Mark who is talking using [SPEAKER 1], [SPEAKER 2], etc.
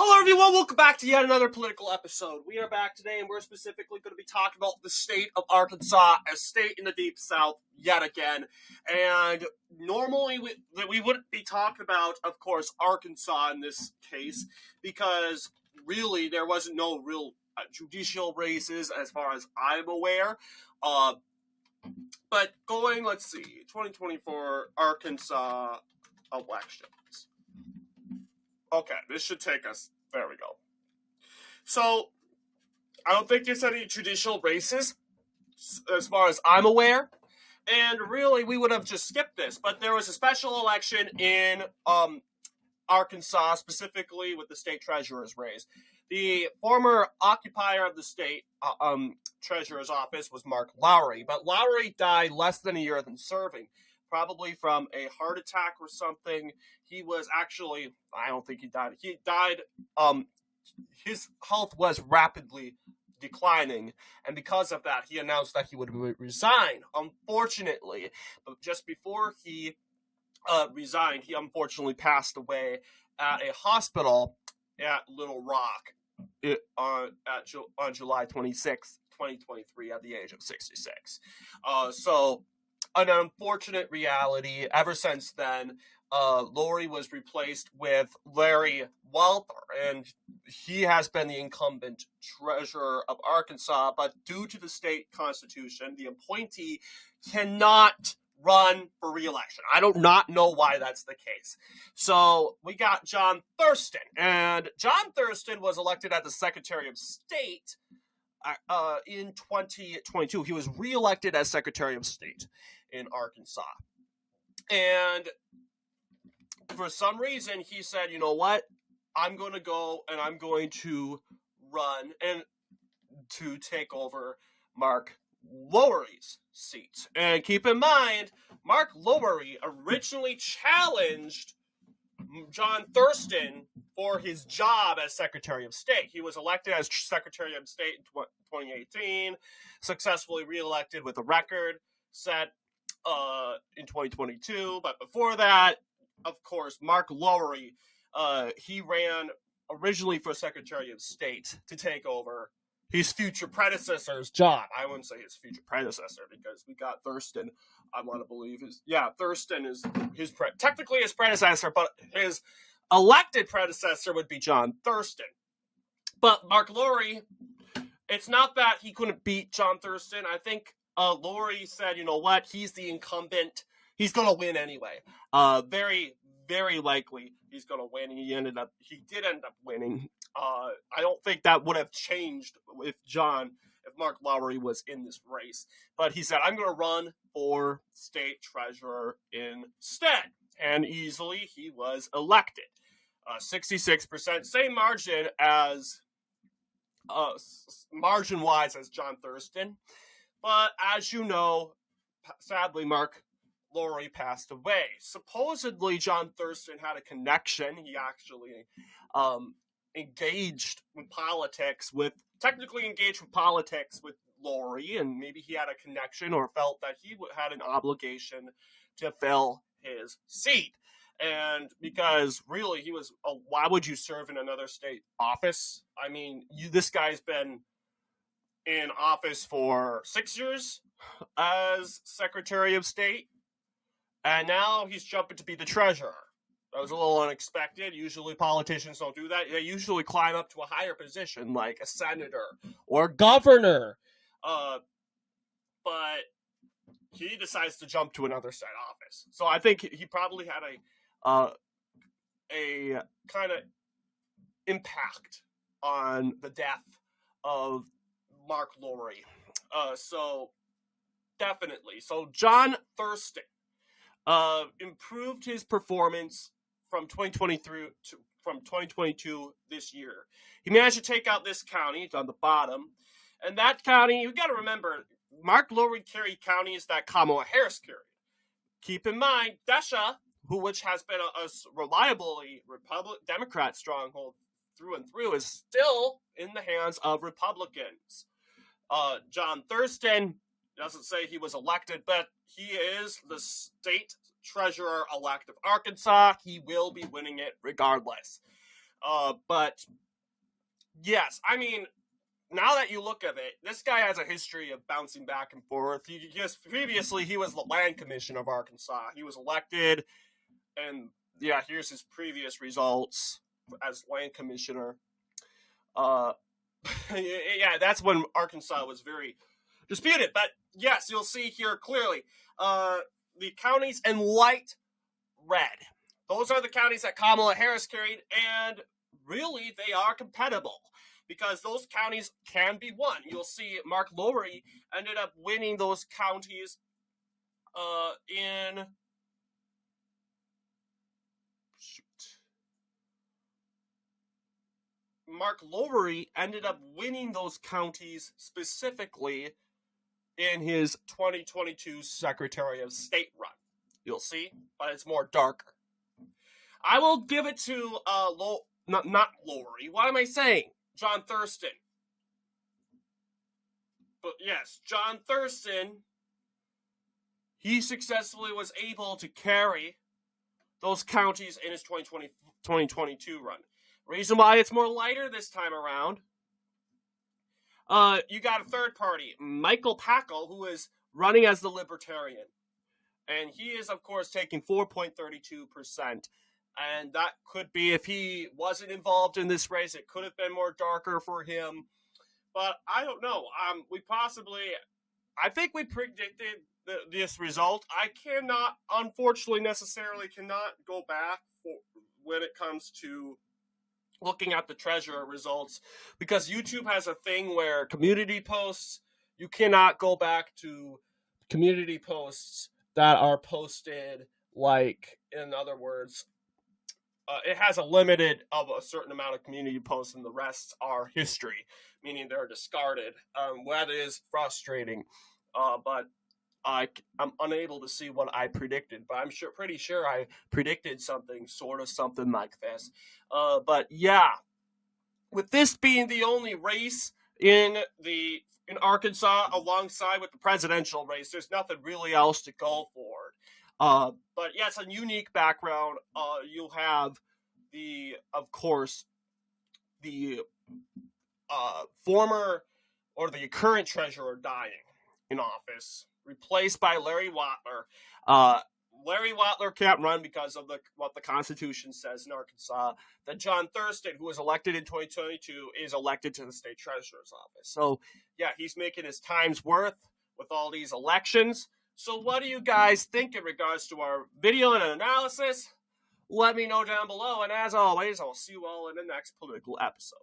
[SPEAKER 1] Hello everyone, welcome back to yet another political episode. We are back today and we're specifically going to be talking about the state of Arkansas, a state in the Deep South yet again. And normally we wouldn't be talking about, of course, Arkansas in this case, because really there wasn't no real judicial races as far as I'm aware. But let's see, 2024 Arkansas elections. Okay, this should take us. There we go. So, I don't think there's any judicial races, as far as I'm aware. And really, we would have just skipped this. But there was a special election in Arkansas, specifically with the state treasurer's race. The former occupier of the state treasurer's office was Mark Lowry. But Lowry died less than a year than serving. Probably from a heart attack or something. He was actually, I don't think he died. He died, his health was rapidly declining, and because of that, he announced that he would resign. Unfortunately, but just before he resigned, he unfortunately passed away at a hospital at Little Rock on July 26th, 2023, at the age of 66. So, an unfortunate reality. Ever since then, Lowry was replaced with Larry Walther, and he has been the incumbent treasurer of Arkansas, but due to the state constitution, the appointee cannot run for re-election. I do not know why that's the case. So we got John Thurston, and John Thurston was elected as the Secretary of State in 2022. He was re-elected as Secretary of State in Arkansas. And for some reason, he said, you know what? I'm going to go and I'm going to run and to take over Mark Lowry's seat. And keep in mind, Mark Lowry originally challenged John Thurston for his job as Secretary of State. He was elected as Secretary of State in 2018, successfully re-elected with a record set in 2022. But before that, of course, Mark Lowry, he ran originally for Secretary of State to take over his future predecessor's job. I wouldn't say his future predecessor because we got Thurston. I want to believe Thurston is technically his predecessor, but his elected predecessor would be John Thurston. But Mark Lowry, it's not that he couldn't beat John Thurston. I think Lowry said, you know what, he's the incumbent. He's going to win anyway. Very, very likely he's going to win. He did end up winning. I don't think that would have changed if Mark Lowry was in this race. But he said, I'm going to run for state treasurer instead. And easily he was elected. 66%, same margin as, margin-wise as John Thurston. But as you know, sadly, Mark Lowry passed away. Supposedly, John Thurston had a connection. He actually engaged in politics with Lowry, and maybe he had a connection or felt that he had an obligation to fill his seat. And because really why would you serve in another state office? I mean, this guy's been in office for 6 years as Secretary of State, and now he's jumping to be the treasurer. That was a little unexpected. Usually politicians don't do that. They usually climb up to a higher position, like a senator or governor. But he decides to jump to another state office. So I think he probably had a kind of impact on the death of Mark Lowry. So definitely. So John Thurston improved his performance from 2022 this year. He managed to take out this county. It's on the bottom. And that county, you got to remember, Mark Lowry carried counties that Kamala Harris carried. Keep in mind, Desha, which has been a reliably Democrat stronghold through and through, is still in the hands of Republicans. John Thurston doesn't say he was elected, but he is the state treasurer-elect of Arkansas. He will be winning it regardless. But yes, I mean, now that you look at it, this guy has a history of bouncing back and forth. Previously, he was the land commissioner of Arkansas. He was elected, and yeah, here's his previous results as land commissioner. Yeah, that's when Arkansas was very disputed. But yes, you'll see here clearly the counties in light red. Those are the counties that Kamala Harris carried, and really they are compatible because those counties can be won. You'll see Mark Lowry ended up winning those counties in... Mark Lowry ended up winning those counties specifically in his 2022 Secretary of State run. You'll see, but it's more darker. I will give it to not Lowry. What am I saying? John Thurston. But yes, John Thurston, he successfully was able to carry those counties in his 2022 run. Reason why it's more lighter this time around, you got a third party, Michael Packel, who is running as the Libertarian. And he is, of course, taking 4.32%. And that could be, if he wasn't involved in this race, it could have been more darker for him. But I don't know. I think we predicted this result. I cannot, unfortunately, necessarily cannot go back when it comes to looking at the treasurer results, because YouTube has a thing where community posts, you cannot go back to community posts that are posted, like, in other words, it has a limited of a certain amount of community posts, and the rest are history, meaning they're discarded. That is frustrating, but I'm unable to see what I predicted, but I'm pretty sure I predicted something like this. But yeah, with this being the only race in Arkansas alongside with the presidential race, there's nothing really else to go for. But yeah, it's a unique background. You'll have of course, the former or the current treasurer dying in office, replaced by Larry Watler. Larry Watler can't run because of what the Constitution says in Arkansas. Then John Thurston, who was elected in 2022, is elected to the state treasurer's office. So, yeah, he's making his time's worth with all these elections. So what do you guys think in regards to our video and analysis? Let me know down below. And as always, I'll see you all in the next political episode.